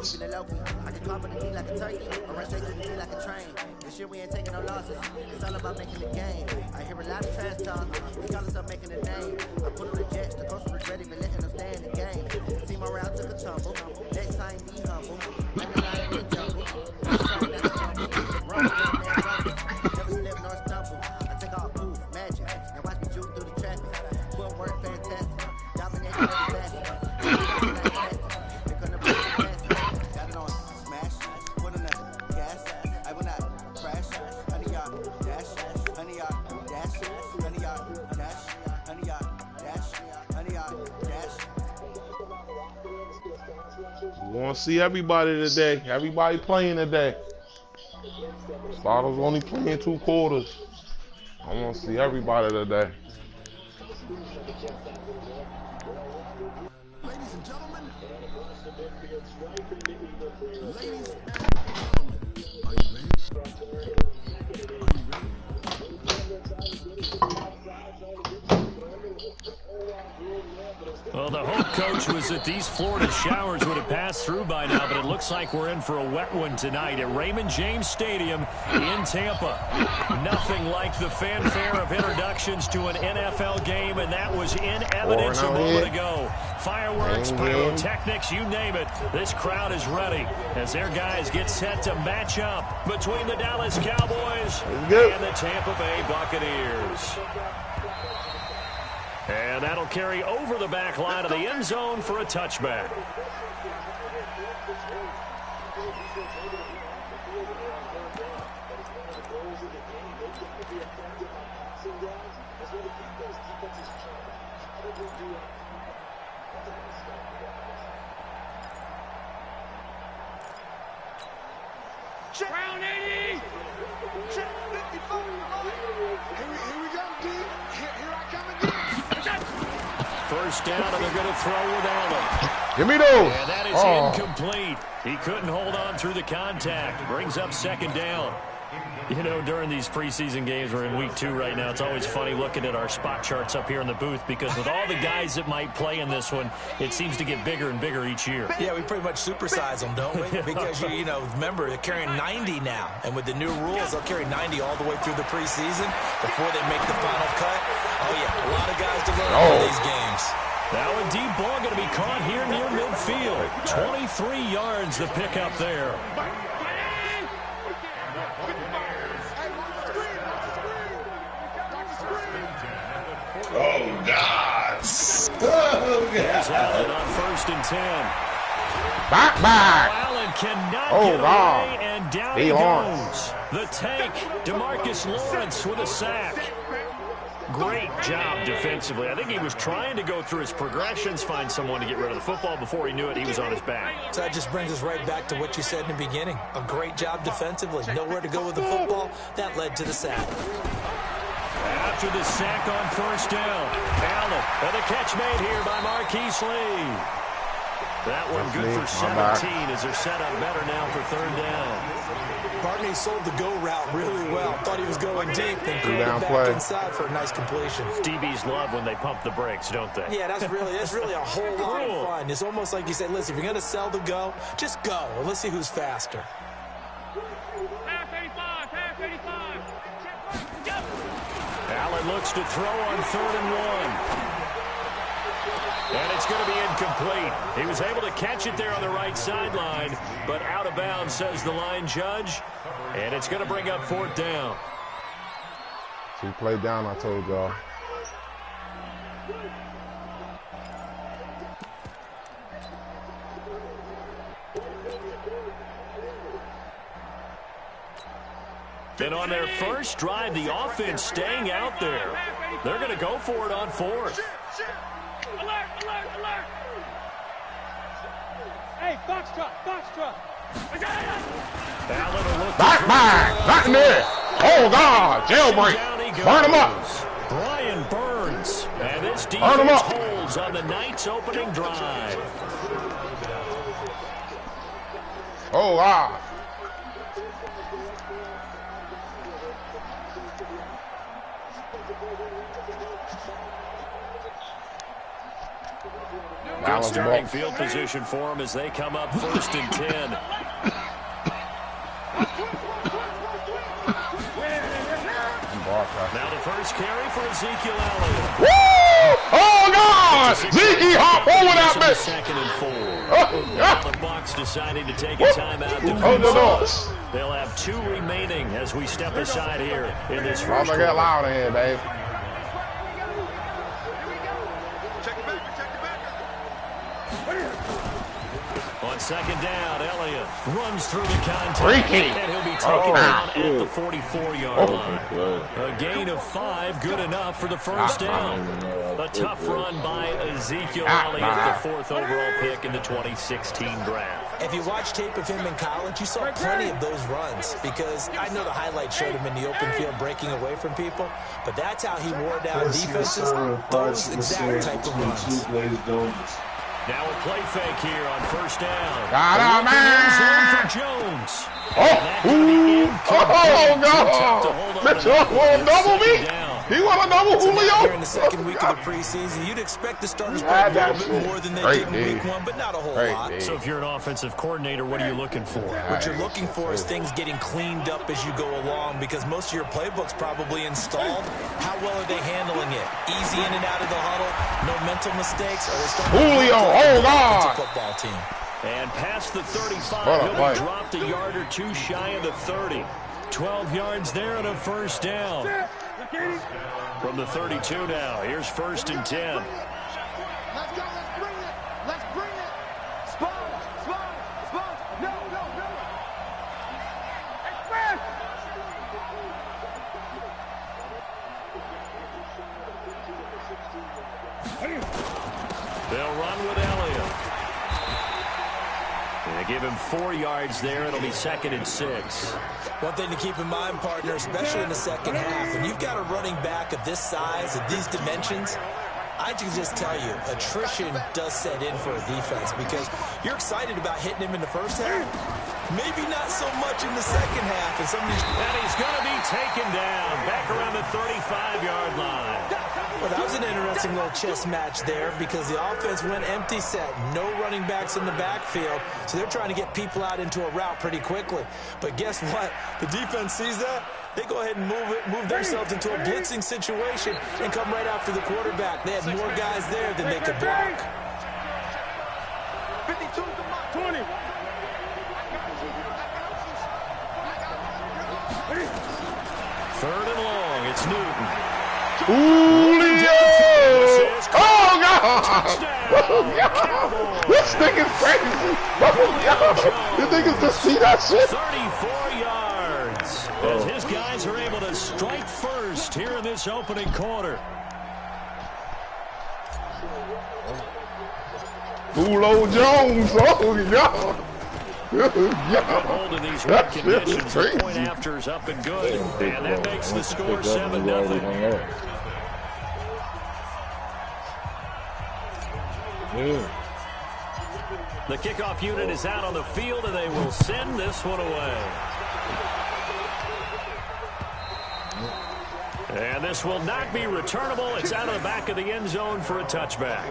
keeping it low-key. I can carve the D like a turkey, or run straight to the D like a train. This year we ain't taking no losses. It's all about making the game. I hear a lot of trash talk. They call us up making a name. I put on the jets, the coach regret even letting them stay in the game. Team morale took a tumble. Next time be humble. Let the line in the jungle. Trying not to fumble. Roll down there, rumble. Never slip nor stumble. I take off poof, magic. Now watch me juke through the traffic. Footwork fantastic. Domination of the basket. Got it on smash. Put in the gas. I will not crash. Honey y'all dash. Honey y'all dash. Honey y'all dash. Honey y'all dash. Honey y'all dash. We want to see everybody today. Everybody playing today. Bottles only playing 2 quarters. I want to see everybody today. Ladies and gentlemen, are you ready? Well, the hope coach was that these Florida showers would have passed through by now, but it looks like we're in for a wet one tonight at Raymond James Stadium in Tampa. Nothing like the fanfare of introductions to an NFL game, and that was in evidence a moment ago. Fireworks, pyrotechnics, you name it. This crowd is ready as their guys get set to match up between the Dallas Cowboys and the Tampa Bay Buccaneers. And that'll carry over the back line of the end zone for a touchback. Round 80. Check 54. Here we go, D. Here I come again. First down, and they're going to throw with Allen. Give me those. And that is incomplete. He couldn't hold on through the contact. Brings up second down. You know, during these preseason games, we're in week 2 right now. It's always funny looking at our spot charts up here in the booth because with all the guys that might play in this one, it seems to get bigger and bigger each year. Yeah, we pretty much supersize them, don't we? Because, you know, remember, they're carrying 90 now. And with the new rules, they'll carry 90 all the way through the preseason before they make the final cut. Oh, yeah, a lot of guys to learn for these games. Now a deep ball going to be caught here near midfield. 23 yards the pick up there. Oh, God. There's Allen on 1st and 10. Back. Allen cannot get away, and down he goes. The tank, DeMarcus Lawrence with a sack. Great job defensively. I think he was trying to go through his progressions, find someone to get rid of the football. Before he knew it, he was on his back. So that just brings us right back to what you said in the beginning. A great job defensively. Nowhere to go with the football. That led to the sack. After the sack on 1st down, Allen, and the catch made here by Marquise Lee. That one good for 17 as they're set up better now for 3rd down. Barney sold the go route really well. Thought he was going deep, then threw it back inside for a nice completion. DBs love when they pump the brakes, don't they? Yeah, that's really a whole lot of fun. It's almost like you say, listen, if you're going to sell the go, just go. And let's see who's faster. Allen looks to throw on 3rd and 1. And it's going to be incomplete. He was able to catch it there on the right sideline, but out of bounds, says the line judge. And it's going to bring up 4th down. So he played down, I told y'all. And on their first drive, the offense staying out there. They're going to go for it on 4th. Alert, alert, alert! Hey, box truck, box truck. Allen will look back, not in there. Oh, God, jailbreak. Burn him up. Brian Burns. And this defense holds on the Knights' opening drive. Oh, wow. Good starting field position for them as they come up 1st and 10. Now the first carry for Ezekiel Elliott. Woo! Oh, God! Zeke hop over that bitch. 2nd and 4. Oh, Now the Bucs deciding to take a timeout defensively. They'll have 2 remaining as we step aside here in this first quarter. Get loud in here, babe. On 2nd down, Elliott runs through the contact, and he'll be taken down at the 44-yard line. A gain of 5, good enough for the first down. A tough run by Ezekiel Elliott, the 4th overall pick in the 2016 draft. If you watch tape of him in college, you saw plenty of those runs because I know the highlights showed him in the open field breaking away from people, but that's how he wore down defenses, those exact type of runs. Now a play fake here on 1st down. Got him, man! For Jones. God! Mitchell want to double me? He want to double Julio? Here in the 2nd week of the preseason, you'd expect the starters to play a little bit more than they did in week 1, but not a whole lot. So if you're an offensive coordinator, what are you looking for? What you're looking for is things getting cleaned up as you go along because most of your playbook's probably installed. How well are they handling it? Easy in and out of the huddle, no mental mistakes, or they start Julio, oh God! Football team. And past the 35, he'll be dropped a yard or 2 shy of the 30. 12 yards there and a first down. From the 32 now, here's 1st and 10. Let's go, let's bring it. Let's bring it. Spot. No. Express. They'll run with Elliott. They give him 4 yards there. It'll be 2nd and 6. One thing to keep in mind, partner, especially in the second half, when you've got a running back of this size, of these dimensions, I can just tell you, attrition does set in for a defense because you're excited about hitting him in the first half. Maybe not so much in the second half. And he's going to be taken down back around the 35-yard line. Well, that was an interesting little chess match there because the offense went empty set. No running backs in the backfield, so they're trying to get people out into a route pretty quickly. But guess what? The defense sees that. They go ahead and move themselves into a blitzing situation and come right after the quarterback. They had more guys there than they could block. 52 to 20. 3rd and long. It's Newton. Julio! Oh, God! Oh, God! This thing is crazy! Oh, God! You niggas just see that shit? 34 yards. As his guys are able to strike first here in this opening quarter. Julio Jones! Oh, God! Good hold in these wet conditions. The point after is up and good. And that makes the score 7-0. The kickoff unit is out on the field, and they will send this one away. And this will not be returnable. It's out of the back of the end zone for a touchback.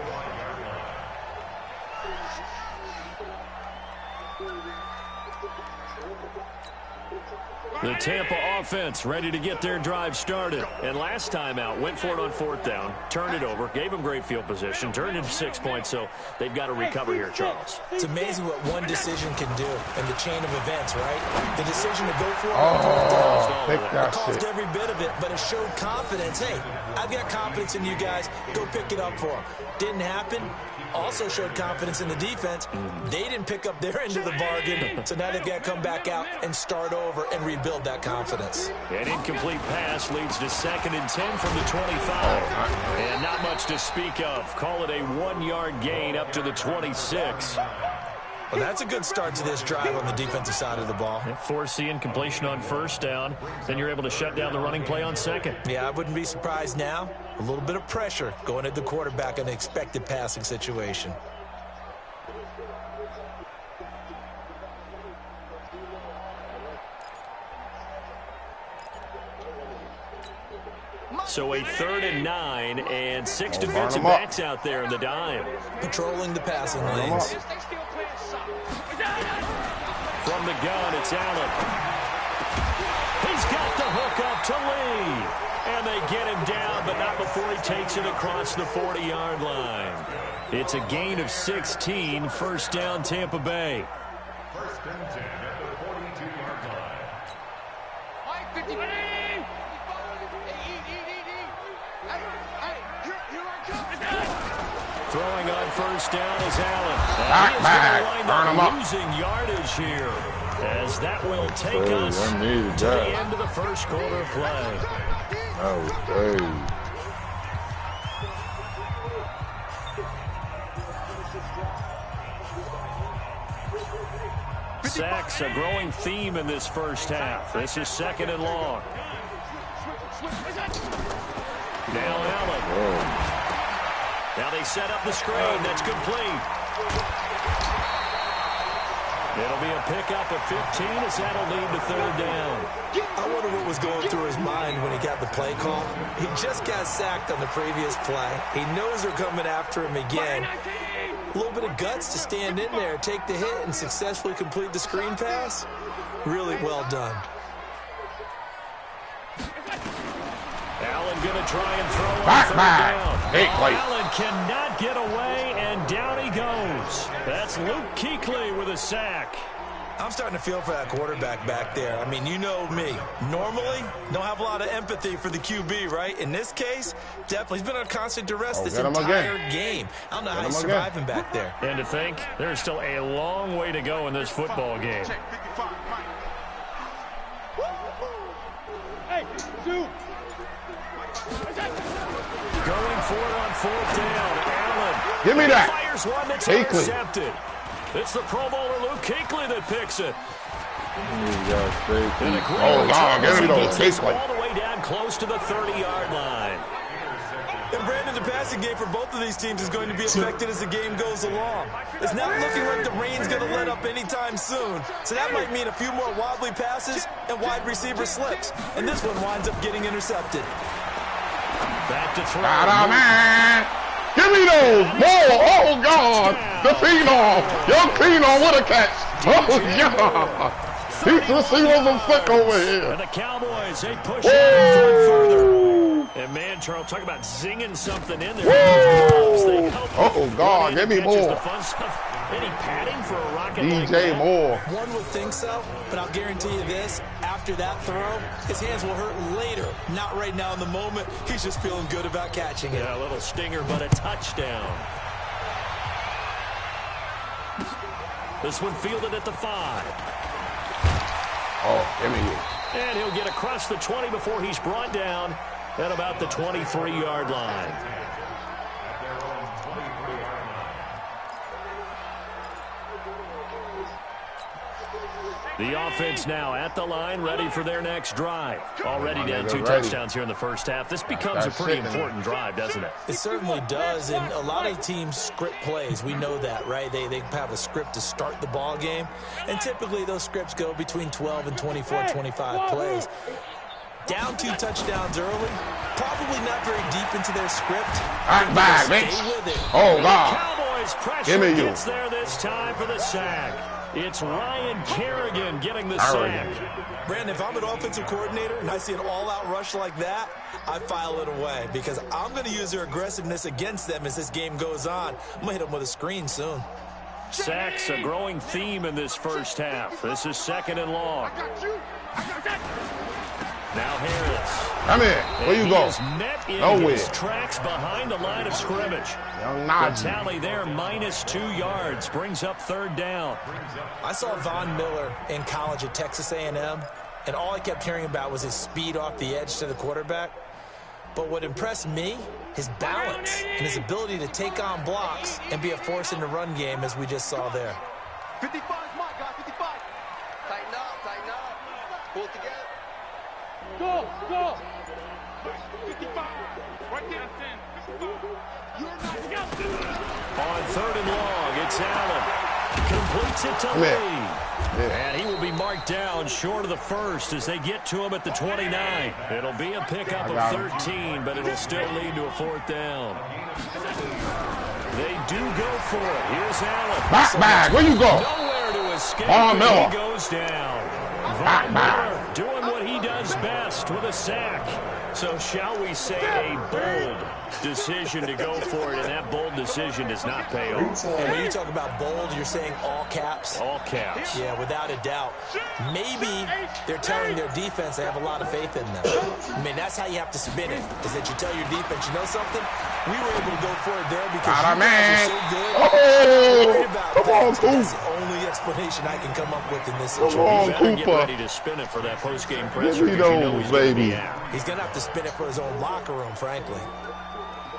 The Tampa offense ready to get their drive started. And last time out, went for it on 4th down, turned it over, gave them great field position, turned into 6 points, so they've got to recover here, Charles. It's amazing what one decision can do in the chain of events, right? The decision to go for it on 4th down. It caused every bit of it, but it showed confidence. Hey, I've got confidence in you guys. Go pick it up for them. Didn't happen. Also showed confidence in the defense. They didn't pick up their end of the bargain, so now they've got to come back out and start over and rebuild that confidence. An incomplete pass leads to 2nd and 10 from the 25. And not much to speak of. Call it a 1-yard gain up to the 26. Well, that's a good start to this drive on the defensive side of the ball. Force the incompletion on 1st down. Then you're able to shut down the running play on 2nd. Yeah, I wouldn't be surprised now. A little bit of pressure going at the quarterback in an expected passing situation. So a 3rd and 9 and 6 defensive backs out there in the dime. Patrolling the passing lanes. From the gun, it's Allen. He's got the hook up to Lee. And they get him down, but not before he takes it across the 40-yard line. It's a gain of 16, first down Tampa Bay. First and 10 at the 42-yard line. Throwing on first down is Allen. Back. Burn him up. Losing yardage here. As that will take us to the end of the first quarter of play. Okay. Sacks, a growing theme in this first half. This is 2nd and long. Now Allen. Now they set up the screen. That's complete. It'll be a pickup of 15 as that'll lead to 3rd down. I wonder what was going through his mind when he got the play call. He just got sacked on the previous play. He knows they're coming after him again. A little bit of guts to stand in there, take the hit, and successfully complete the screen pass. Really well done. Allen going to try and throw on Back. 3rd down. Hey, Allen cannot get away, and down he goes. That's Luke Kuechly with a sack. I'm starting to feel for that quarterback back there. I mean, you know me. Normally, don't have a lot of empathy for the QB, right? In this case, definitely. He's been on constant duress this entire game. I don't know how he's surviving back there. And to think, there's still a long way to go in this football game. Hey, two. Going for it on 4th down. Allen. Give me that. Fires one that's Kuechly. intercepted. It's the Pro Bowler Luke Kuechly that picks it. Oh, God, get him those Kuechly. All the way down close to the 30-yard line. And Brandon, the passing game for both of these teams is going to be affected as the game goes along. It's not looking like the rain's going to let up anytime soon. So that might mean a few more wobbly passes and wide receiver slips. And this one winds up getting intercepted. Back to throw. Man. Give me those. More. Oh, God. The Phenom. Young Phenom with a catch. Oh, God. These receivers are sick over here. And the Cowboys, they push it further. And, man, Charles, talk about zinging something in there. Oh, God. Give me more. Any padding for a rocket DJ like Moore. One would think so, but I'll guarantee you this. After that throw, his hands will hurt later. Not right now in the moment. He's just feeling good about catching it. Yeah, a little stinger, but a touchdown. This one fielded at the 5. Oh, give me you. And he'll get across the 20 before he's brought down at about the 23-yard line. The offense now at the line, ready for their next drive. Already down 2 touchdowns here in the first half. This becomes a pretty important drive, doesn't it? It certainly does, and a lot of teams script plays. We know that, right? They have a script to start the ball game, and typically those scripts go between 12 and 24, 25 plays. Down 2 touchdowns early, probably not very deep into their script. Back, stay with it. Oh, God. Cowboys pressure gets there this time for the sack. It's Ryan Kerrigan getting the sack. Brandon, if I'm an offensive coordinator and I see an all-out rush like that, I file it away because I'm going to use their aggressiveness against them as this game goes on. I'm going to hit them with a screen soon. Sacks, a growing theme in this first half. This is 2nd and long. Now Harris. Come here. Where you go? Met in Nowhere. his tracks behind the line of scrimmage. Young The Najee. tally there, minus 2 yards, brings up 3rd down. I saw Von Miller in college at Texas A&M, and all I kept hearing about was his speed off the edge to the quarterback. But what impressed me, his balance and his ability to take on blocks and be a force in the run game, as we just saw there. 55 is my guy, 55. Tighten up. Pull it together. Go. 55. Right there. You're not. On 3rd and long, it's Allen. Completes it to Lee. And he will be marked down short of the first as they get to him at the 29. It'll be a pickup of 13, but it'll still lead to a 4th down. They do go for it. Here's Allen. Back. Where you go? Nowhere to escape. Miller. He goes down. Von Miller doing what he does best with a sack. So shall we say a bold decision to go for it, and that bold decision does not pay off. And when you talk about bold, you're saying all caps? All caps. Yeah, without a doubt. Maybe they're telling their defense they have a lot of faith in them. I mean, that's how you have to spin it, is that you tell your defense, you know something? We were able to go for it there because you guys are so good. Come on, Cooper. That's the only explanation I can come up with in this situation. Come on, Cooper. Get ready to spin it for that post-game presser. Give me those, baby. He's going to have to spin it for his own locker room, frankly.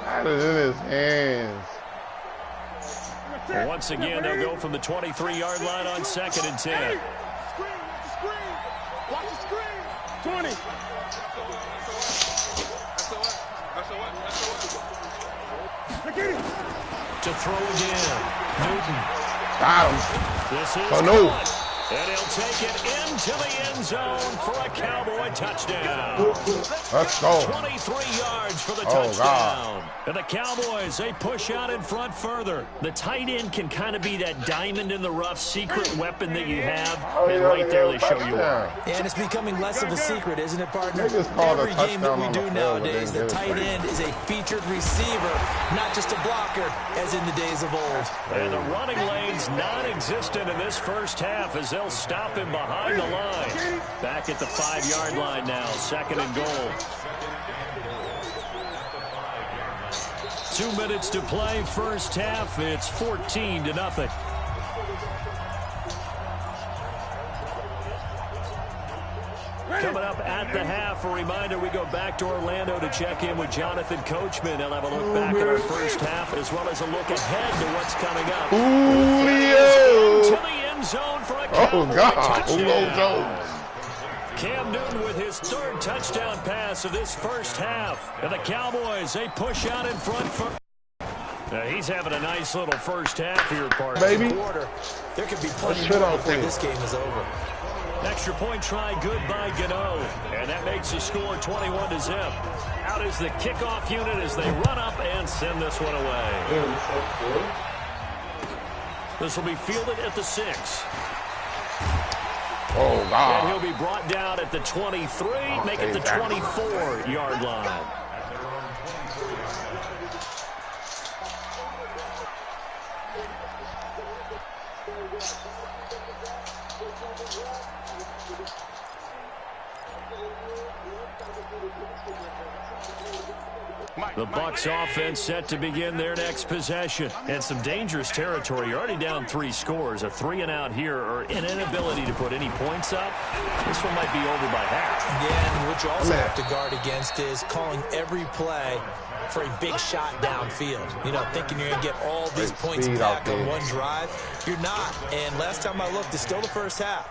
Got it in his hands. Well, once again, they'll go from the 23-yard line on 2nd and 10. Watch the screen. 20. To throw again. Newton. Got him. This is no. And he'll take it into the end zone for a Cowboy touchdown. Let's go. 23 yards for the touchdown. God. And the Cowboys, they push out in front further. The tight end can kind of be that diamond in the rough secret weapon that you have. And right there they show you why. And it's becoming less of a secret, isn't it, partner? Every game that we do nowadays, the tight end is a featured receiver, not just a blocker, as in the days of old. And the running lane's non-existent in this first half as they'll stop him behind the line. Back at the 5-yard line now, 2nd and goal. 2 minutes to play, first half. It's 14-0. Coming up at the half, a reminder, we go back to Orlando to check in with Jonathan Coachman. He'll have a look back at our first half as well as a look ahead to what's coming up. Julio! To the end zone for a Cowboy God. touchdown. Julio Jones. Cam Newton with his 3rd touchdown pass of this first half. And the Cowboys, they push out in front. He's having a nice little first half here, partner. Baby. There could be plenty more before this game is over. Extra point try good by Gano. And that makes the score 21-0. Out is the kickoff unit as they run up and send this one away. This will be fielded at the 6. Oh, God. And he'll be brought down at the 23, make it the 24-yard line. The Bucs offense set to begin their next possession. And some dangerous territory. You're already down 3 scores. A 3-and-out here or an inability to put any points up. This one might be over by half. Yeah, and what you also have to guard against is calling every play for a big shot downfield. You know, thinking you're going to get all these points back on one drive. You're not. And last time I looked, it's still the first half.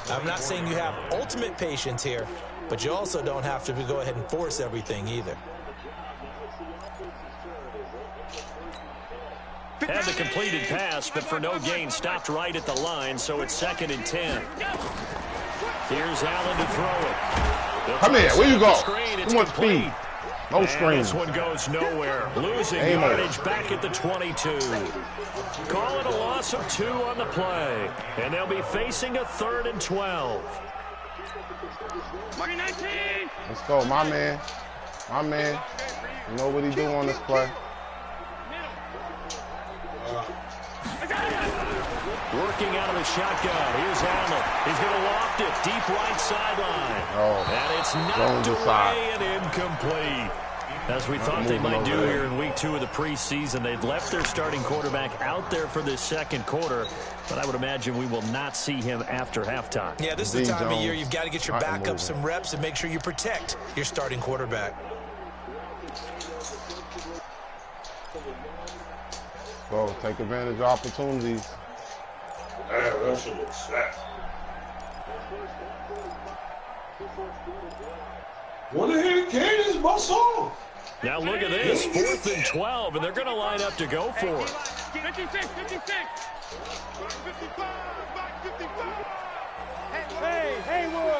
I'm not saying you have ultimate patience here, but you also don't have to go ahead and force everything either. Had the completed pass, but for no gain, stopped right at the line, so it's 2nd and 10. Here's Allen to throw it. Come here, where you go? It's Too much speed. No screen. This one goes nowhere. Losing yardage back at the 22. Call it a loss of 2 on the play. And they'll be facing a 3rd and 12. Let's go, my man. My man. You know what he do on this play. Working out of the shotgun. Here's Allen. He's going to loft it deep right sideline. Oh, and it's knocked away and incomplete. As we thought they might do here in week 2 of the preseason, they'd left their starting quarterback out there for this 2nd quarter, but I would imagine we will not see him after halftime. Yeah, this is the time of year you've got to get your backup some reps and make sure you protect your starting quarterback. Go, take advantage of opportunities. That shit looks set. What the heck can is my song? Now look at this, 4th and 12, and they're going to line up to go for it. 56, 56. 55, 55.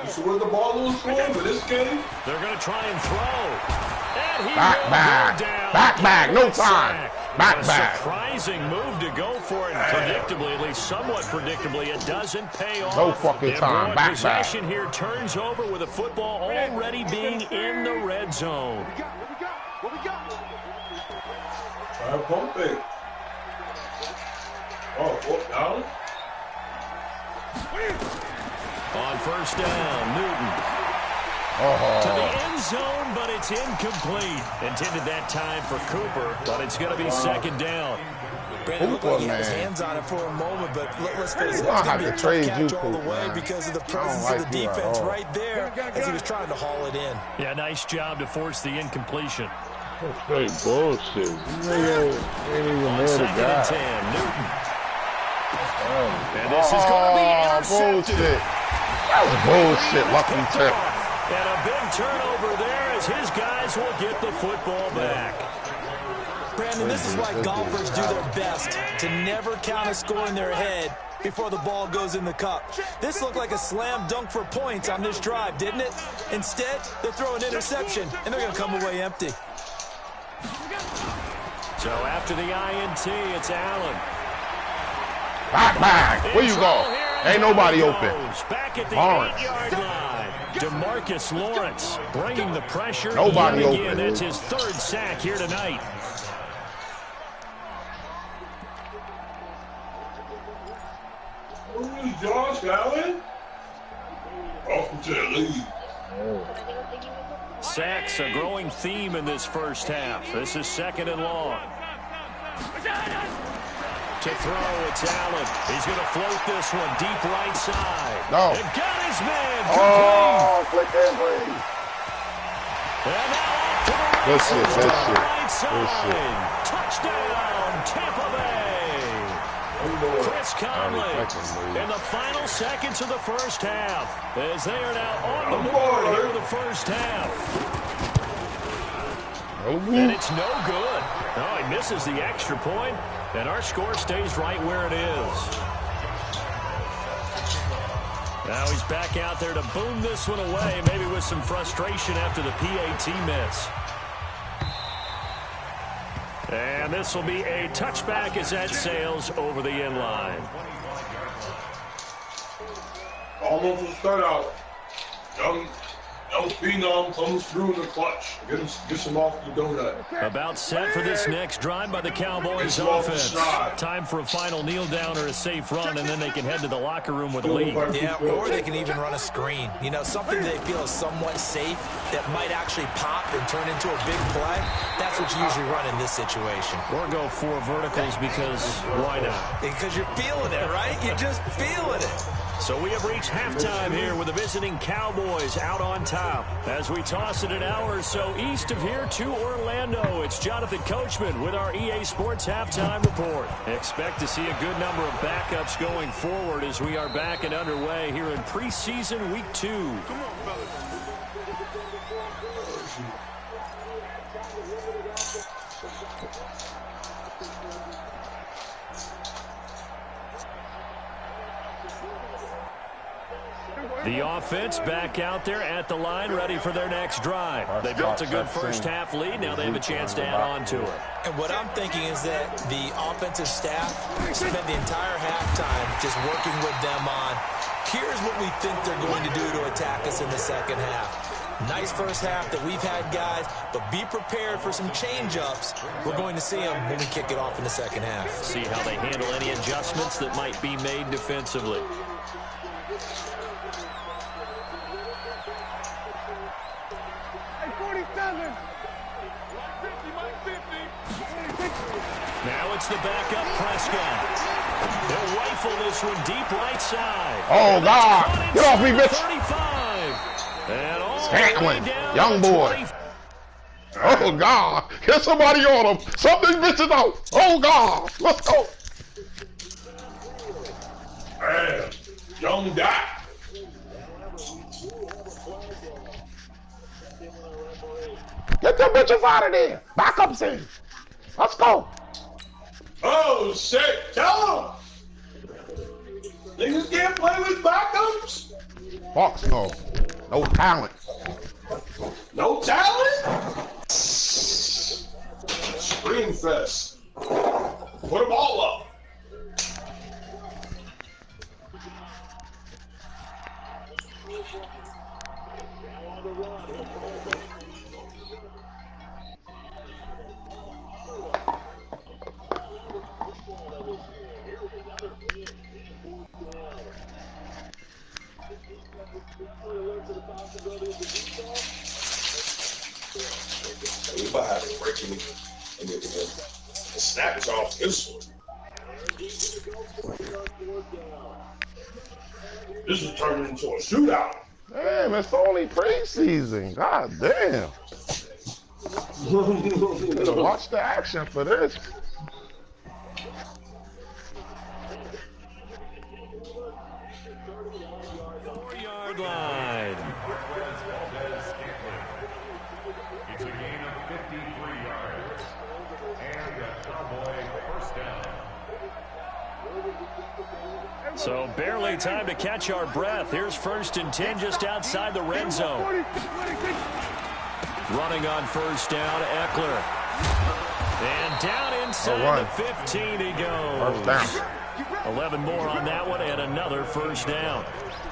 This is where the ball was for this game. They're going to try and throw. And he Back, will back. go down. Back, back. No time. Sack. Back, A back. surprising move to go for it. Predictably, at least somewhat predictably, it doesn't pay off. No fucking time. Back, possession here turns over with a football already being in the red zone. What we got? Try to pump it. Oh, fourth down. On first down, Newton. To the end zone, but it's incomplete. Intended that time for Cooper, but it's going to be second down. Brandon looked like he had his hands on it for a moment, but let's face it, it's going to be a tough catch all the way because of the presence of the defense right there as he was trying to haul it in. Yeah, nice job to force the incompletion. That's straight bullshit. Ain't even On there to second and God. 10, Newton. And this is going to be intercepted. Bullshit. That was bullshit, lucky tip. And a big turnover there as his guys will get the football back. Brandon, this is why golfers do their best to never count a score in their head before the ball goes in the cup. This looked like a slam dunk for points on this drive, didn't it? Instead, they throw an interception, and they're going to come away empty. So after the INT, it's Allen. Back. Where you go? Ain't nobody open. Back at the Lawrence. 8-yard line. DeMarcus Lawrence bringing the pressure. Nobody yet again. open. That's his third sack here tonight. Who's Josh Allen? Welcome to the league. Sacks a growing theme in this first half. This is second and long. To throw, it's Allen. He's going to float this one deep right side. No. And got his man. Oh, flick that way. And now off to the right Good shit, side. good shit, Right good shit. side. Touchdown, Tampa Bay. Chris Conley in the final seconds of the first half as they are now on the board here in the first half. And it's no good. No, he misses the extra point, and our score stays right where it is. Now he's back out there to boom this one away, maybe with some frustration after the PAT miss. And this will be a touchback as that sails over the end line. Almost will start out. Young Phenom comes through in the clutch. Gets him off the donut. About set for this next drive by the Cowboys offense. Time for a final kneel down or a safe run, and then they can head to the locker room with a lead. Yeah, or they can even run a screen. You know, something they feel is somewhat safe that might actually pop and turn into a big play. That's what you usually run in this situation. Or go 4 verticals because why not? Because you're feeling it, right? You're just feeling it. So we have reached halftime here with the visiting Cowboys out on top. As we toss it an hour or so east of here to Orlando, it's Jonathan Coachman with our EA Sports Halftime Report. Expect to see a good number of backups going forward as we are back and underway here in preseason week 2. Come on, fellas. The offense back out there at the line, ready for their next drive. They built a good first half lead. Now they have a chance to add on to it. And what I'm thinking is that the offensive staff spent the entire halftime just working with them on, here's what we think they're going to do to attack us in the second half. Nice first half that we've had, guys, but be prepared for some change-ups. We're going to see them when we kick it off in the second half. See how they handle any adjustments that might be made defensively. Now it's the backup Prescott. They'll rifle this one deep right side. Oh, God. Get off me, bitch. 35. And all Scantling. the way down Young to boy. 20. Oh, God. Get somebody on him. Something bitches out. Oh, God. Let's go. Man, young Doc. Get them bitches out of there. Backups in. Let's go. Oh, shit. Tell him. Niggas can't play with backups. Fox, no. No talent. No talent? Screen fest. Put them all up. We might have to break him and the snap is off this one. This is turning into a shootout. Damn, it's only preseason. God damn. Gotta watch the action for this. Four-yard line. It's a gain of 53 yards. And a Cowboy first down. So barely time to catch our breath. Here's 1st and 10 just outside the red zone. Running on first down, Eckler. And down inside the 15 he goes. First down. 11 more on that one and another first down.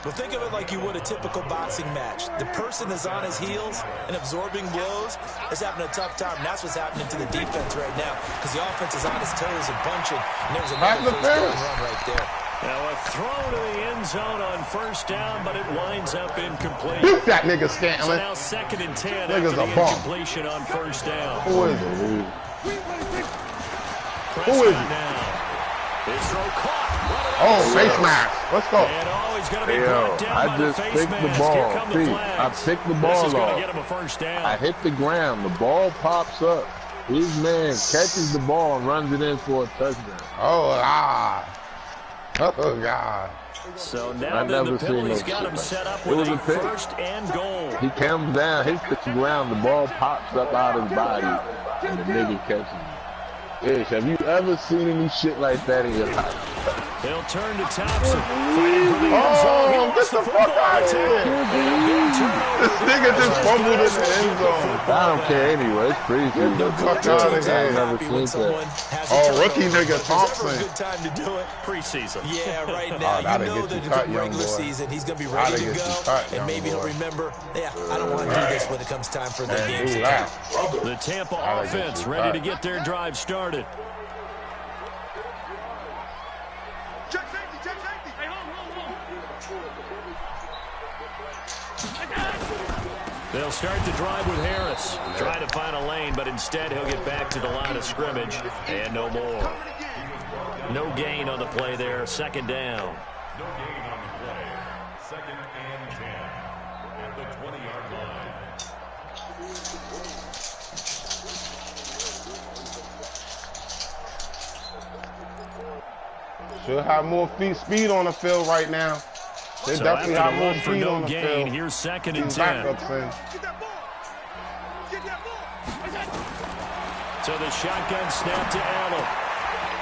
Well, think of it like you would a typical boxing match. The person is on his heels and absorbing blows is having a tough time. And that's what's happening to the defense right now because the offense is on his toes and punching. And there was another first down run right there. Now a throw to the end zone on first down, but it winds up incomplete. Beat that nigga So Scantling. now 2nd and 10 Nigga's after the a bum. incompletion on first down. Who is it? Who is it? Now. His throw caught. Oh, face mask. Let's go. And he's going to be brought down by I the just face picked mask. the Here ball. come the See, flags. I picked the This ball is going to off. get him a first down. I hit the ground. The ball pops up. His man catches the ball and runs it in for a touchdown. Oh, God. Oh, God. So now I then the never seen penalty's no got shit him like set up that. with It was a a pick. 1st and goal. He comes down, hits the ground, the ball pops up out of his body, and the nigga catches it. Ish, have you ever seen any shit like that in your life? He'll turn to Thompson. Fighting for the end zone. He Oh, lost get the fuck out of here. This nigga just fumbled in the end zone. I don't care anyway. It's preseason. Get the fuck out of I've here. never seen that. Oh, rookie nigga There's Thompson. never a good time to do it. Preseason. Yeah, right Oh, now. that'll You know get that you if cut, in young regular boy. season, he's going to be That'll ready to get you go. cut, And young maybe he'll boy. remember, yeah, I don't want to do this when it comes time for the Man, games do to that. count. The Tampa That'll get offense you ready cut. to get their drive started. Check safety, check safety. Hey, hold. They'll start the drive with Harris. Try to find a lane, but instead he'll get back to the line of scrimmage. And no more. No gain on the play there. 2nd down. No gain on the play. 2nd and 10 at the 20-yard line. Should have more speed on the field right now. They So definitely after have the more run for speed no on the gain, field. here's 2nd and These 10. backups in. Get that ball. Get that ball. So the shotgun snap to Allen.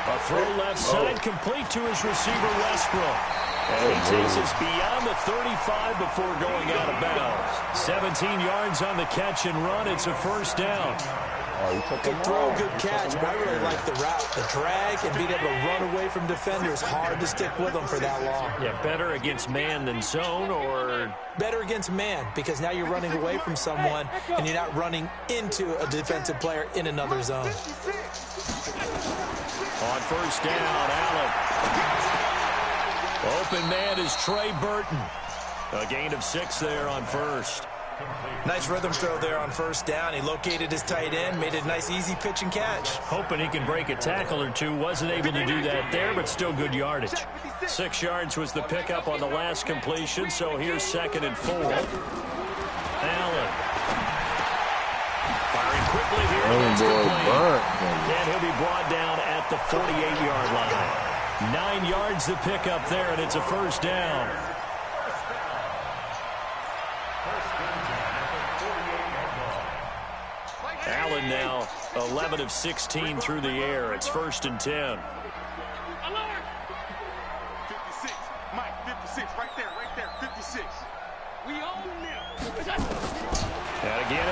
A throw left side complete to his receiver Westbrook. And he takes us beyond the 35 before going out of bounds. 17 yards on the catch and run. It's a first down. Oh, you took Good him throw, off. good catch, but I really like the route. The drag and being able to run away from defenders, hard to stick with them for that long. Yeah, better against man than zone, or Better against man, because now you're running away from someone and you're not running into a defensive player in another zone. on first down, Allen. Open man is Trey Burton. A gain of 6 there on first. Nice rhythm throw there on first down. He located his tight end, made a nice easy pitch and catch. Hoping he can break a tackle or two. Wasn't able to do that there, but still good yardage. 6 yards was the pickup on the last completion, so here's 2nd and 4. Allen. Firing quickly here. That's complete. And he'll be brought down at the 48-yard line. 9 yards the pickup there, and it's a first down. Allen now 11 of 16 through the air. It's 1st and 10. 56. Mike, 56. Right there, 56.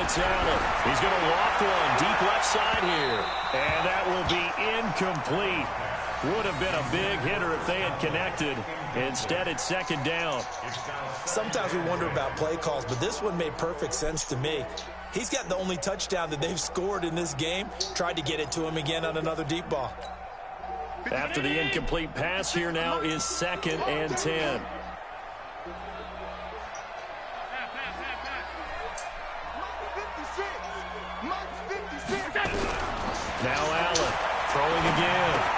it's Allen. He's going to loft one deep left side here. And that will be incomplete. Would have been a big hitter if they had connected. Instead, it's second down. Sometimes we wonder about play calls, but this one made perfect sense to me. He's got the only touchdown that they've scored in this game. Tried to get it to him again on another deep ball. After the incomplete pass, here now is 2nd and 10. Now Allen throwing again.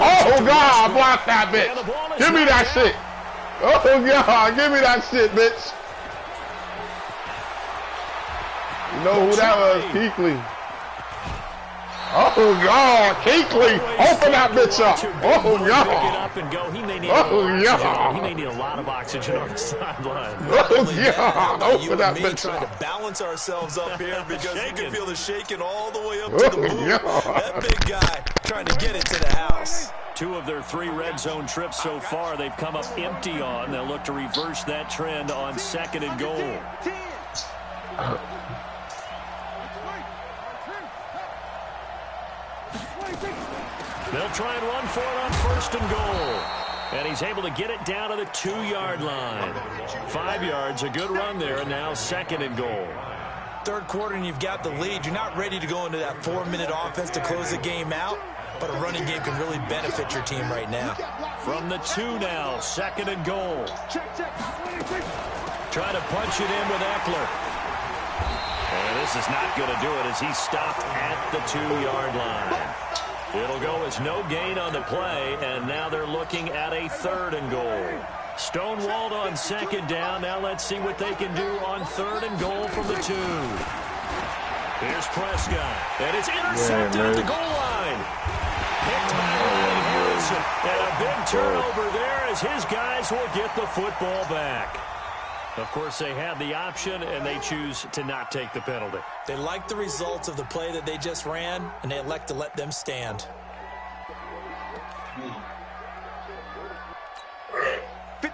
Oh, God, block that bitch. Give me that shit. Oh, God, give me that shit, bitch. You know who that was? Keekly. Oh, God, Keekly. Open that bitch up. Oh, God. He may need a lot of oxygen on the sideline. Oh, God. Open that bitch trying up. to balance ourselves up here because you can feel the shaking all the way up to the moon. That big guy trying to get it to the house. 2 of their 3 red zone trips so far they've come up empty on. They'll look to reverse that trend on 2nd and goal. They'll try and run for it on 1st and goal. And he's able to get it down to the 2-yard line. 5 yards, a good run there, and now 2nd and goal. Third quarter and you've got the lead. You're not ready to go into that 4-minute offense to close the game out, but a running game can really benefit your team right now. From the 2 now, 2nd and goal. Trying to punch it in with Eckler. And this is not going to do it as he's stopped at the 2-yard line. It'll go as no gain on the play, and now they're looking at a 3rd and goal. Stonewalled on 2nd down. Now let's see what they can do on 3rd and goal from the 2. Here's Prescott, and it's intercepted at the goal line. Picked by Ronnie Harrison, and a big turnover there as his guys will get the football back. Of course, they had the option, and they choose to not take the penalty. They like the results of the play that they just ran, and they elect to let them stand.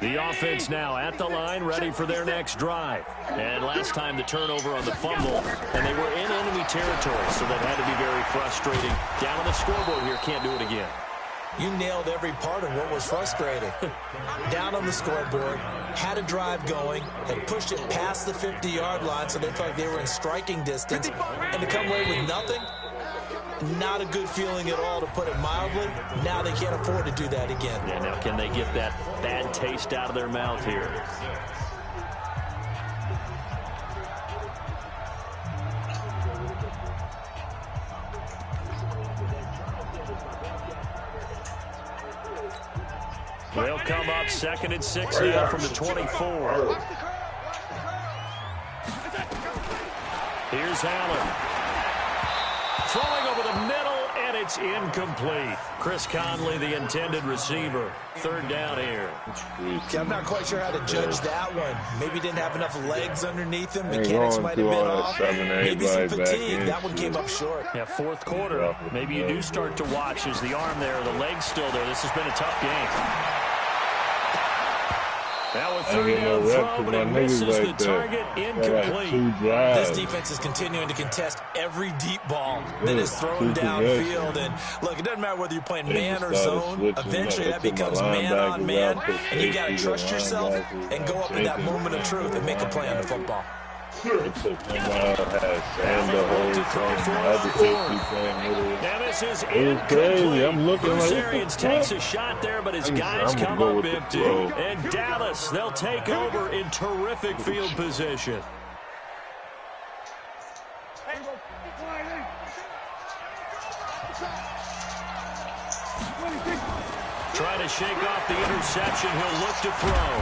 The offense now at the line, ready for their next drive. And last time the turnover on the fumble, and they were in enemy territory, so that had to be very frustrating. Down on the scoreboard here, can't do it again. You nailed every part of what was frustrating. Down on the scoreboard, had a drive going, had pushed it past the 50-yard line so they felt like they were in striking distance, and to come away with nothing, not a good feeling at all, to put it mildly. Now they can't afford to do that again. Yeah, now can they get that bad taste out of their mouth here? They'll come up 2nd and 6 now from the 24. Here's Allen. Throwing over the middle, and it's incomplete. Chris Conley, the intended receiver. 3rd down here. Okay, I'm not quite sure how to judge that one. Maybe didn't have enough legs underneath him. Mechanics might have been off. Maybe some fatigue. That one came up short. Yeah, 4th quarter. Maybe you do start to watch as the arm there, the leg's still there. This has been a tough game. Now a 3-down throw, but it misses the target, incomplete. This defense is continuing to contest every deep ball that is thrown downfield. And look, it doesn't matter whether you're playing man or zone. Eventually that becomes man on man, and you got to trust yourself and go up in that moment of truth and make a play on the football. It took him and the whole Now this is crazy. I'm looking like Arians takes a shot there, but his guys come up empty. And Dallas, they'll take over in terrific field position. Trying to shake off the interception. He'll look to throw.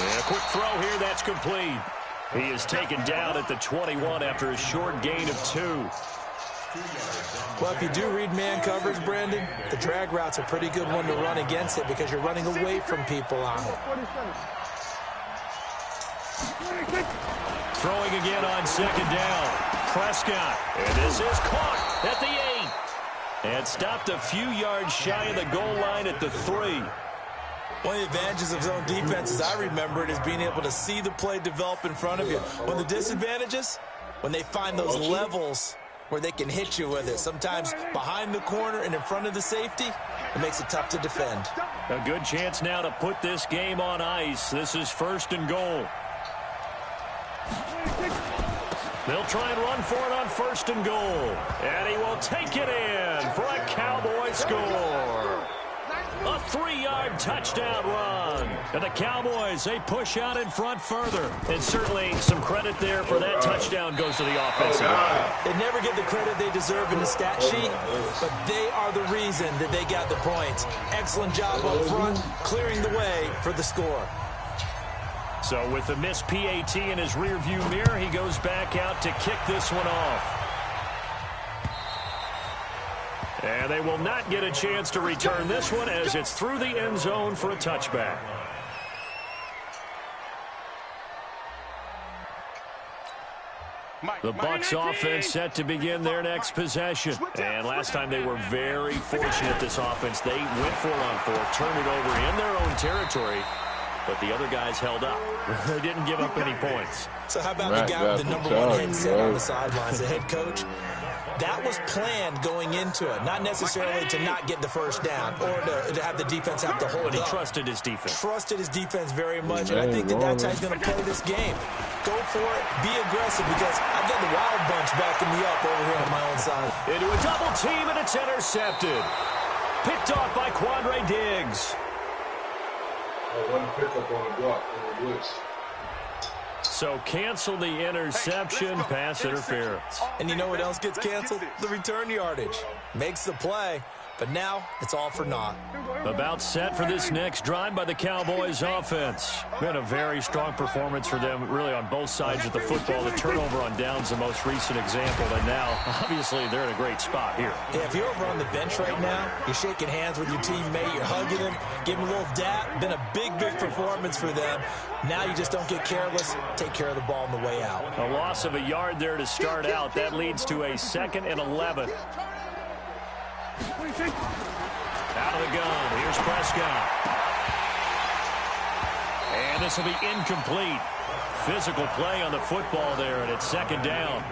And a quick throw here, that's complete. He is taken down at the 21 after a short gain of 2. Well, if you do read man coverage, Brandon, the drag route's a pretty good one to run against it because you're running away from people on it. Throwing again on 2nd down. Prescott. And this is caught at the 8. And stopped a few yards shy of the goal line at the 3. One of the advantages of zone defense, as I remember it, is being able to see the play develop in front of you. When the disadvantages, when they find those levels where they can hit you with it, sometimes behind the corner and in front of the safety, it makes it tough to defend. A good chance now to put this game on ice. This is 1st and goal. They'll try and run for it on 1st and goal. And he will take it in for a Cowboy score. A 3-yard touchdown run. And the Cowboys, they push out in front further. And certainly some credit there for that touchdown goes to the offensive line. They never get the credit they deserve in the stat sheet, but they are the reason that they got the points. Excellent job up front, clearing the way for the score. So with the missed PAT in his rearview mirror, he goes back out to kick this one off. And they will not get a chance to return this one as it's through the end zone for a touchback. The Bucs offense set to begin their next possession. And last time they were very fortunate, this offense. They went 4-on-4, turned it over in their own territory, but the other guys held up. They didn't give up any points. So how about the guy with the #1 headset on the sidelines, the head coach? That was planned going into it, not necessarily to not get the first down or to have the defense have to hold But he up. trusted his defense. Trusted his defense very much, and I think that's how he's going to play this game. Go for it, be aggressive, because I've got the Wild Bunch backing me up over here on my own side. Into a double team, and it's intercepted. Picked off by Quandre Diggs. One pickup on the block on the blitz. So cancel the interception, pass interference. And you know what else gets canceled? The return yardage. Makes the play, but now it's all for naught. About set for this next drive by the Cowboys offense. Been a very strong performance for them, really on both sides of the football. The turnover on downs, the most recent example, and now, obviously, they're in a great spot here. Yeah, if you're over on the bench right now, you're shaking hands with your teammate, you're hugging him, giving him a little dap. Been a big, big performance for them. Now you just don't get careless. Take care of the ball on the way out. A loss of a yard there to start out. That leads to a 2nd and 11. Out of the gun. Here's Prescott. And this will be incomplete. Physical play on the football there, and it's 2nd down.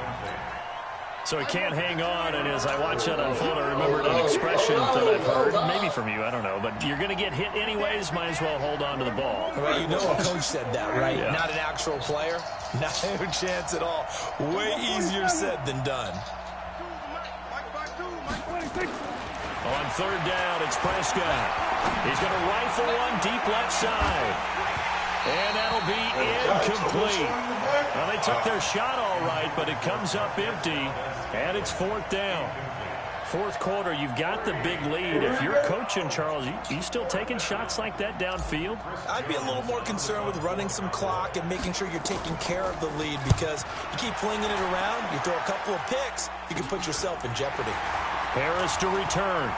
So he can't hang on, and as I watch that unfold, I remembered an expression that I've heard, maybe from you, I don't know, but you're going to get hit anyways, might as well hold on to the ball. Well, you know a coach said that, right? Yeah. Not an actual player. Not a chance at all. Way easier said than done. On 3rd down, it's Prescott. He's going to rifle one deep left side. And that'll be incomplete. Well, they took their shot all right, but it comes up empty, and it's 4th down. 4th quarter, you've got the big lead. If you're coaching, Charles, you still taking shots like that downfield? I'd be a little more concerned with running some clock and making sure you're taking care of the lead, because you keep flinging it around, you throw a couple of picks, you can put yourself in jeopardy. Harris to return.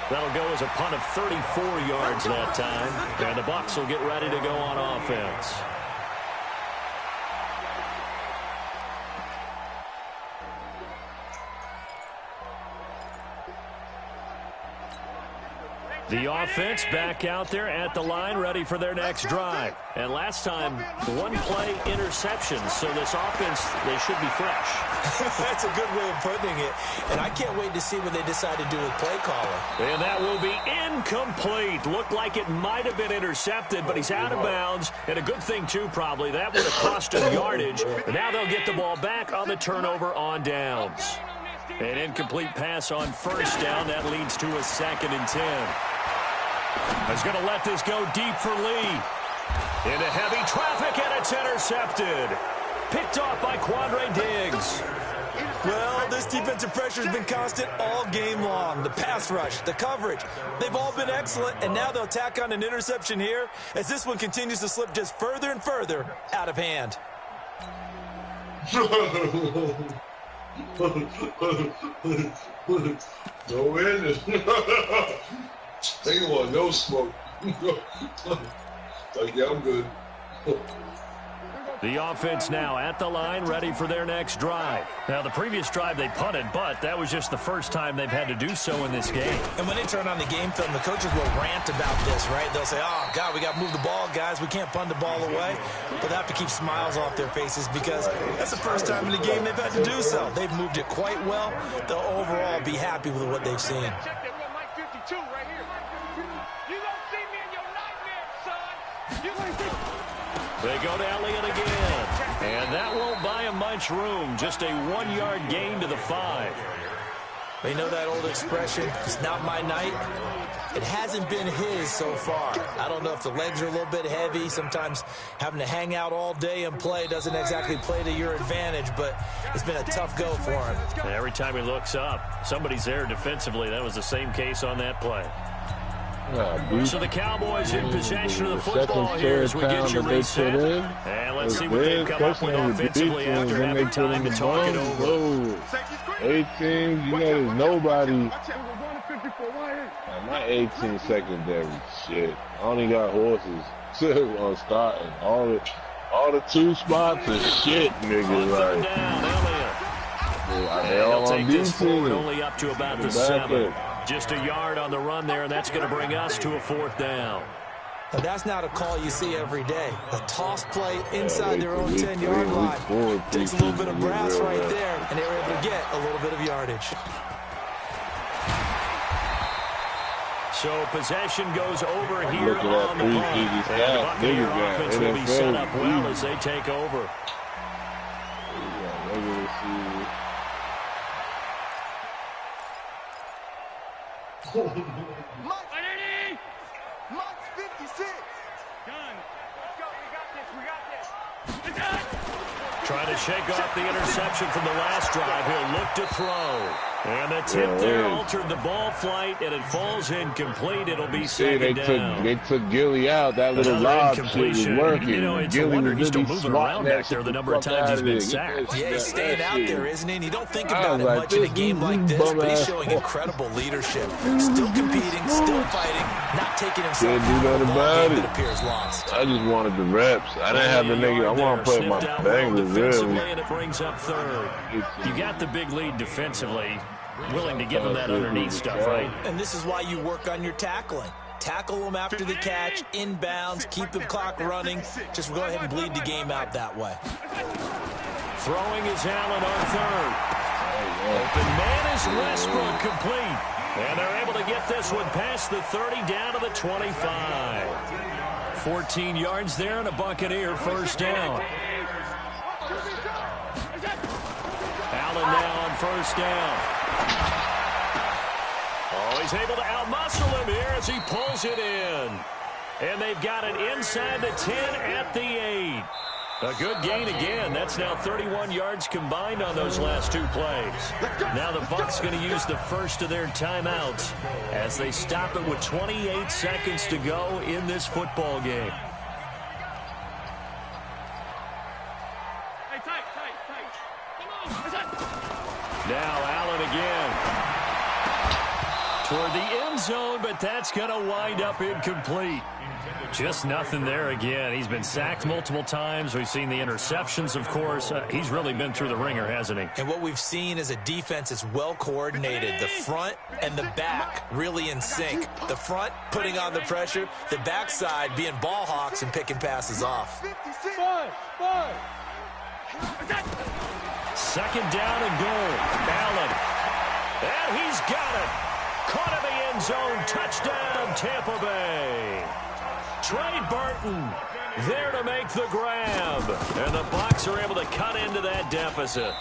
That'll go as a punt of 34 yards that time. And the Bucs will get ready to go on offense. The offense back out there at the line, ready for their next drive. And last time, 1-play interception. So this offense, they should be fresh. That's a good way of putting it. And I can't wait to see what they decide to do with play calling. And that will be incomplete. Looked like it might have been intercepted, but he's out of bounds. And a good thing, too, probably. That would have cost him yardage. Now they'll get the ball back on the turnover on downs. An incomplete pass on 1st down. That leads to a 2nd and 10. He's going to let this go deep for Lee. Into heavy traffic, and it's intercepted. Picked off by Quandre Diggs. Well, this defensive pressure has been constant all game long. The pass rush, the coverage, they've all been excellent, and now they'll tack on an interception here as this one continues to slip just further and further out of hand. No witness. They want no smoke. Like, yeah, I'm good. The offense now at the line, ready for their next drive. Now, the previous drive they punted, but that was just the first time they've had to do so in this game. And when they turn on the game film, the coaches will rant about this, right? They'll say, oh, God, we got to move the ball, guys. We can't punt the ball away. But they have to keep smiles off their faces because that's the first time in the game they've had to do so. They've moved it quite well. They'll overall be happy with what they've seen. Check that one, Mike 52 right here. You don't see me in your nightmares, son. You like this? They go to Elliott again. And that won't buy him much room. Just a 1-yard gain to the 5. You know that old expression, it's not my night? It hasn't been his so far. I don't know if the legs are a little bit heavy. Sometimes having to hang out all day and play doesn't exactly play to your advantage, but it's been a tough go for him. And every time he looks up, somebody's there defensively. That was the same case on that play. So the Cowboys in possession of the football here as we get you reset. And let's see what they've come up with offensively after having time to talk it over. 18, you know there's nobody. My 18 secondary shit. I only got horses on starting. All the 2 spots are shit, nigga. Like, they all take this forward only up to about the 7. Just a yard on the run there, and that's going to bring us to a 4th down. Now, that's not a call you see every day. A toss play inside their own 10-yard line. Takes a little bit of brass right there, and they were able to get a little bit of yardage. So possession goes over here on the punt. And the Buccaneer offense will be set up well as they take over. Mike's 56. Done. Let's go. We got this. Trying to shake off the interception from the last drive. He'll look to throw. And the tip there altered the ball flight, and it falls incomplete. It'll be second down. They took Gilly out. That little lob shit was working. You know, it's Gilly a wonder was he's still really moving around back there the number of times he's been sacked. Yeah, he's staying out there, isn't he? And you don't think about it much in a game like this, but he's showing incredible leadership. Still competing, still fighting, not taking himself out of the ball game that appears lost. I just wanted the reps. I didn't have the nigga. I want to play my bangers, really. And it brings up 3rd. You got the big lead defensively. Willing to give him that underneath stuff, right? And this is why you work on your tackling. Tackle them after the catch, inbounds, keep the clock running. Just go ahead and bleed the game out that way. Throwing is Allen on 3rd. Open man is Westbrook, complete. And they're able to get this one past the 30 down to the 25. 14 yards there and a Buccaneer 1st down. Allen now on 1st down. Oh, he's able to outmuscle him here as he pulls it in. And they've got it inside the 10 at the 8. A good gain again. That's now 31 yards combined on those last 2 plays. Now the Bucs going to use the first of their timeouts as they stop it with 28 seconds to go in this football game. Now Allen again. Toward the end zone, but that's going to wind up incomplete. Just nothing there again. He's been sacked multiple times. We've seen the interceptions, of course. He's really been through the ringer, hasn't he? And what we've seen is a defense that's well coordinated. The front and the back really in sync. The front putting on the pressure. The backside being ball hawks and picking passes off. 2nd down and goal. Allen. And he's got it. Caught in the end zone. Touchdown, Tampa Bay. Trey Burton there to make the grab. And the Bucs are able to cut into that deficit.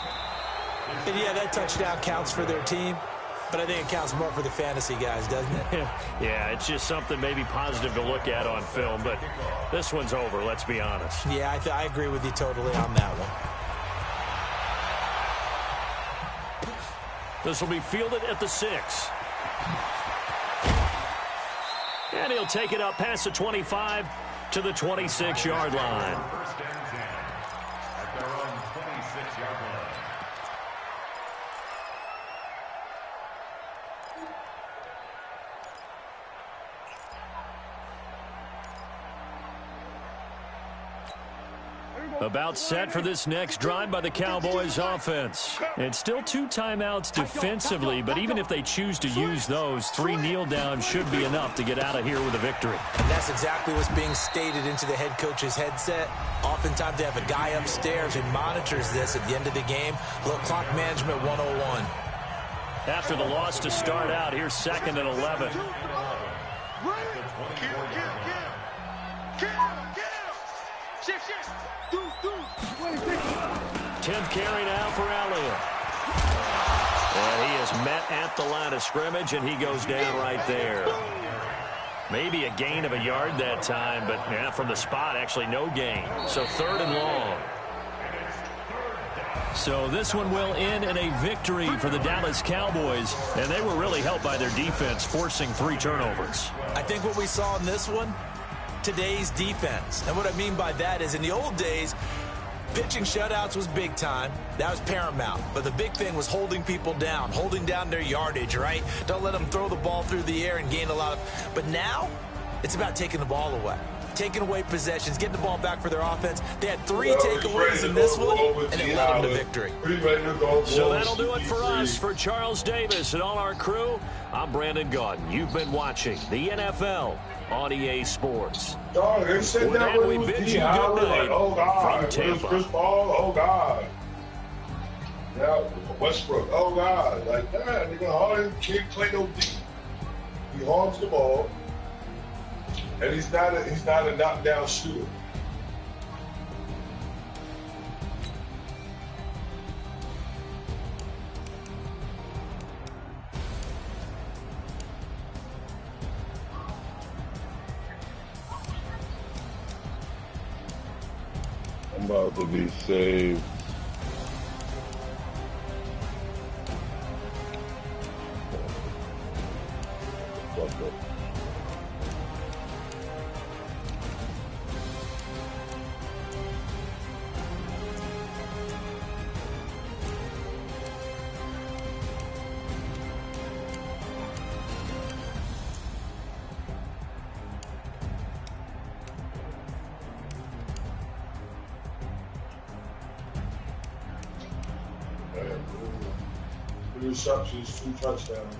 And yeah, that touchdown counts for their team. But I think it counts more for the fantasy guys, doesn't it? Yeah, it's just something maybe positive to look at on film. But this one's over, let's be honest. Yeah, I agree with you totally on that one. This will be fielded at the 6. And he'll take it up past the 25 to the 26-yard line. First and 10 at their own 26-yard line. About set for this next drive by the Cowboys offense. And still 2 timeouts defensively, but even if they choose to use those, 3 kneel downs should be enough to get out of here with a victory. And that's exactly what's being stated into the head coach's headset. Oftentimes they have a guy upstairs who monitors this at the end of the game. Look, clock management 101. After the loss to start out, here's 2nd and 11. 10th carry now for Elliott. And he is met at the line of scrimmage, and he goes down right there. Maybe a gain of a yard that time, but yeah, from the spot, actually no gain. So 3rd and long. So this one will end in a victory for the Dallas Cowboys, and they were really helped by their defense, forcing 3 turnovers. I think what we saw in this one, today's defense. And what I mean by that is in the old days, pitching shutouts was big time. That was paramount. But the big thing was holding people down, holding down their yardage, right? Don't let them throw the ball through the air and gain a lot of... But now, it's about taking the ball away. Taking away possessions, getting the ball back for their offense. They had 3 takeaways in this one, and it led them to victory. So that'll do it for us. For Charles Davis and all our crew, I'm Brandon Gaudin. You've been watching the NFL on EA Sports. Dog, they said that we bid you good night oh, God. from Tampa. Chris Paul, oh, God. Yeah, Westbrook, oh, God. Like that, nigga, Harden can't play no D. He hogs the ball. And he's not a knockdown shooter. I'm about to be saved. Fuck up. Three receptions, 2 touchdowns.